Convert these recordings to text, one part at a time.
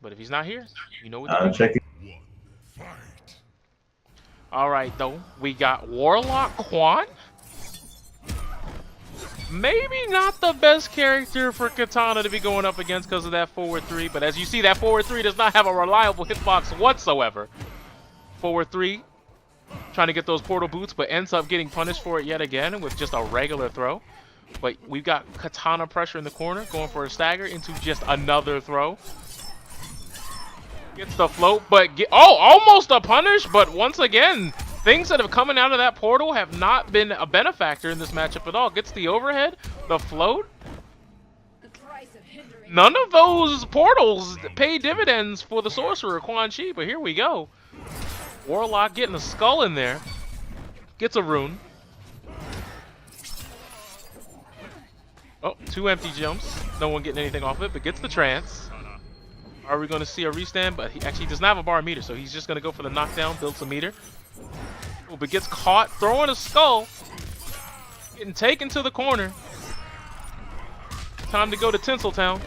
But if he's not here, you know what to do. Jaqui. All right, though. We got Warlock Quan. Maybe not the best character for Katana to be going up against because of that forward 3. But as you see, that forward 3 does not have a reliable hitbox whatsoever. Forward 3 trying to get those portal boots, but ends up getting punished for it yet again with just a regular throw. But we've got Katana pressure in the corner, going for a stagger into just another throw. Gets the float, but almost a punish, but once again, things that have coming out of that portal have not been a benefactor in this matchup at all. Gets the overhead, the float. None of those portals pay dividends for the sorcerer, Quan Chi, but here we go. Warlock getting a skull in there. Gets a rune. Oh, 2 empty jumps. No one getting anything off it, but gets the trance. Are we going to see a restand? But he actually does not have a bar meter, so he's just going to go for the knockdown, build some meter. Oh, but gets caught throwing a skull. Getting taken to the corner. Time to go to Tinseltown.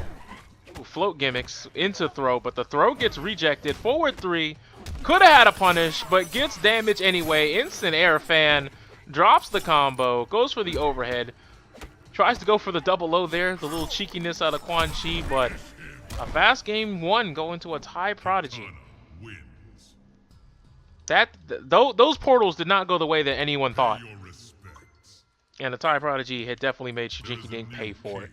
Ooh, float gimmicks into throw, but the throw gets rejected. Forward 3. Could have had a punish, but gets damage anyway. Instant air fan. Drops the combo. Goes for the overhead. Tries to go for the double low there. The little cheekiness out of Quan Chi, but a fast game 1 going to AtaiProdigy. Those portals did not go the way that anyone thought. And AtaiProdigy had definitely made Shujinkydink pay for it.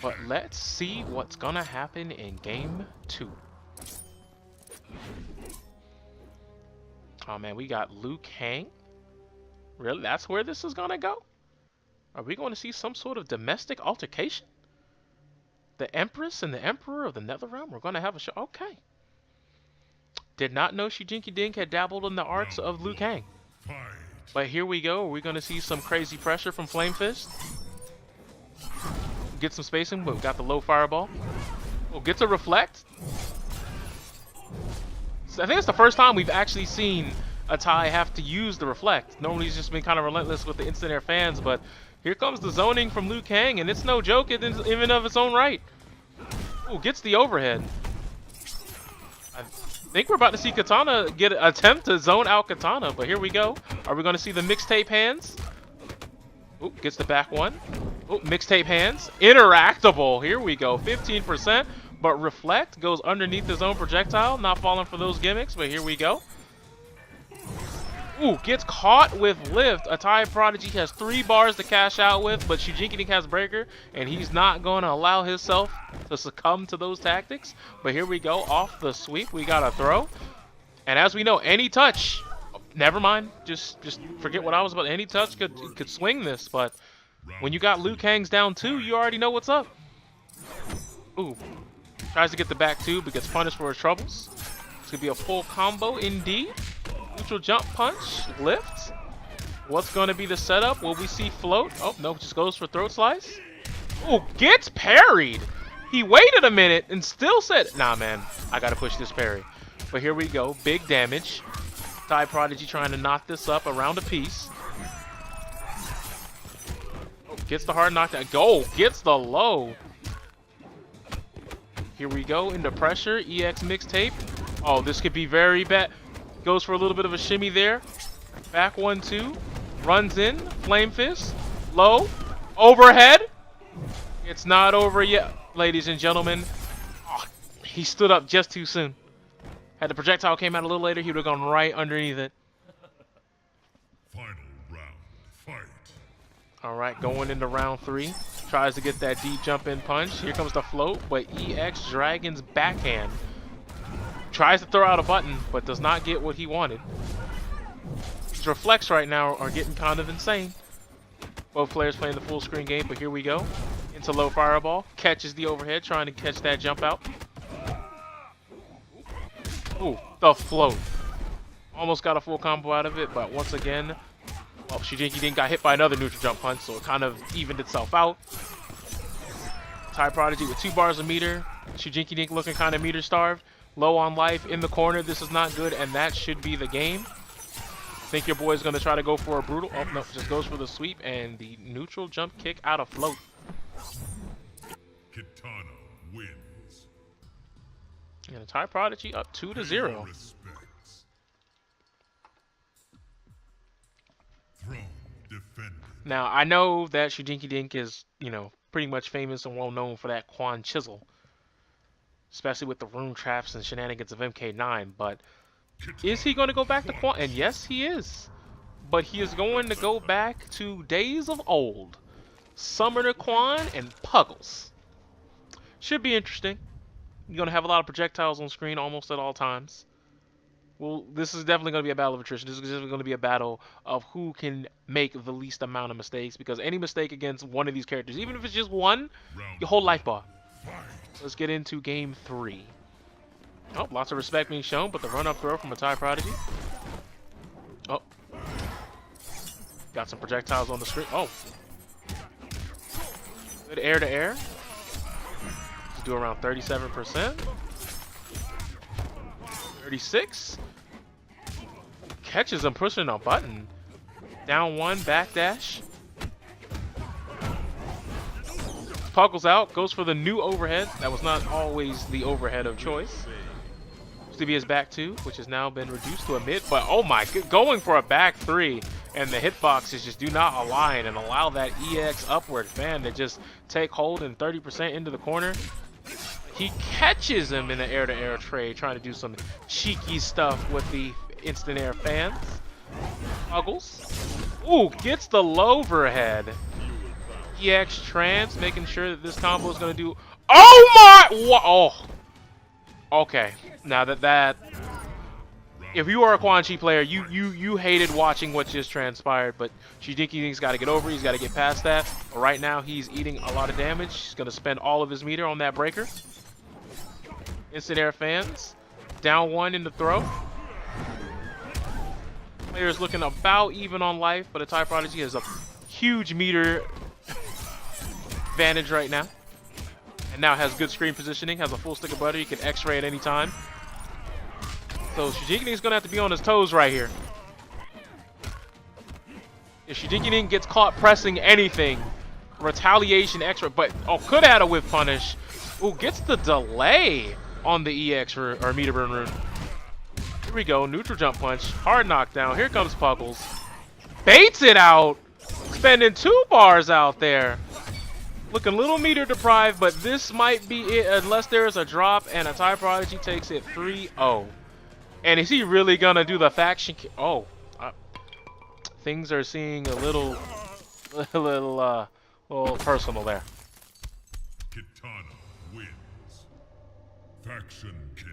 But let's see what's gonna happen in game 2. Oh man, we got Liu Kang. Really? That's where this is gonna go? Are we going to see some sort of domestic altercation? The Empress and the Emperor of the Netherrealm? We're gonna have a show. Okay. Did not know Shujinkydink had dabbled in the arts of Liu Kang. But here we go. We're gonna see some crazy pressure from Flame Fist. Get some spacing, but we got the low fireball. Oh, gets a reflect. So I think it's the first time we've actually seen Atai have to use the reflect. Normally he's just been kind of relentless with the instant air fans, but here comes the zoning from Liu Kang, and it's no joke even of its own right. Oh, gets the overhead. I think we're about to see Katana attempt to zone out Katana, but here we go. Are we going to see the mixtape hands? Oh, gets the back one. Oh, mixtape hands. Interactable. Here we go. 15%. But reflect goes underneath his own projectile. Not falling for those gimmicks, but here we go. Ooh, gets caught with lift. AtaiProdigy has 3 bars to cash out with, but Shujinkydink has breaker, and he's not going to allow himself to succumb to those tactics. But here we go. Off the sweep, we got a throw. And as we know, any touch... Never mind. Just forget what I was about. Any touch could swing this, but when you got Liu Kang's down 2, you already know what's up. Ooh. Tries to get the back 2, but gets punished for his troubles. It's gonna be a full combo indeed. Neutral jump punch, lift. What's gonna be the setup? Will we see float? Oh no, just goes for throat slice. Ooh, gets parried. He waited a minute and still said, nah man, I gotta push this parry. But here we go, big damage. AtaiProdigy trying to knock this up around a piece. Oh, gets the hard knockdown. Go! Gets the low. Here we go into pressure. EX mixtape. Oh, this could be very bad. Goes for a little bit of a shimmy there. Back 1-2. Runs in. Flame fist. Low. Overhead. It's not over yet, ladies and gentlemen. Oh, he stood up just too soon. Had the projectile came out a little later, he would have gone right underneath it. Final round, fight. All right, going into round 3. Tries to get that deep jump in punch. Here comes the float, but EX Dragon's backhand. Tries to throw out a button, but does not get what he wanted. His reflex right now are getting kind of insane. Both players playing the full screen game, but here we go. Into low fireball. Catches the overhead, trying to catch that jump out. Ooh, the float. Almost got a full combo out of it, but once again, well, Shujinkydink got hit by another neutral jump punch, so it kind of evened itself out. AtaiProdigy with 2 bars of meter. Shujinkydink looking kind of meter starved. Low on life in the corner. This is not good, and that should be the game. Think your boy's gonna try to go for a brutal? Oh no, just goes for the sweep and the neutral jump kick out of float. Kitana wins. And AtaiProdigy up 2-0. Respects. Throne defended. Now I know that Shujinkydink is, you know, pretty much famous and well known for that Quan chisel, especially with the rune traps and shenanigans of MK9. But is he going to go back to Quan? And yes, he is. But he is going to go back to days of old. Summoner Quan and Puggles. Should be interesting. You're going to have a lot of projectiles on screen almost at all times. Well, this is definitely going to be a battle of attrition. This is definitely going to be a battle of who can make the least amount of mistakes. Because any mistake against one of these characters, even if it's just one, your whole life bar. Let's get into game 3. Oh, lots of respect being shown, but the run-up throw from AtaiProdigy. Oh. Got some projectiles on the screen. Oh. Good air-to-air. Let's do around 37%. 36. Catches him pushing a button. Down one, backdash. Puggles out, goes for the new overhead. That was not always the overhead of choice. To be his back 2, which has now been reduced to a mid, but oh my, going for a back 3, and the hitboxes just do not align and allow that EX upward fan to just take hold and 30% into the corner. He catches him in the air-to-air trade, trying to do some cheeky stuff with the instant air fans. Puggles. Ooh, gets the overhead. EX trans, making sure that this combo is going to do. Oh my! Oh. Okay. Now that if you are a Quan Chi player, you hated watching what just transpired, but Shujinkydink got to get over it. He's got to get past that. But right now, he's eating a lot of damage. He's going to spend all of his meter on that breaker. Instant air fans. Down one in the throw. Player's looking about even on life, but AtaiProdigy has a huge meter advantage right now. And now has good screen positioning, has a full stick of butter. He can X-ray at any time. So Shujinkydink going to have to be on his toes right here. If Shujinkydink gets caught pressing anything, retaliation X-ray, but oh, could have had a whiff punish. Ooh, gets the delay on the EX or meter burn rune. Here we go, neutral jump punch, hard knockdown. Here comes Puggles. Baits it out, spending 2 bars out there. Looking a little meter deprived, but this might be it unless there is a drop, and AtaiProdigy takes it 3-0. And is he really gonna do the faction? Oh, things are seeing a little personal there. Kitana wins. Faction kill.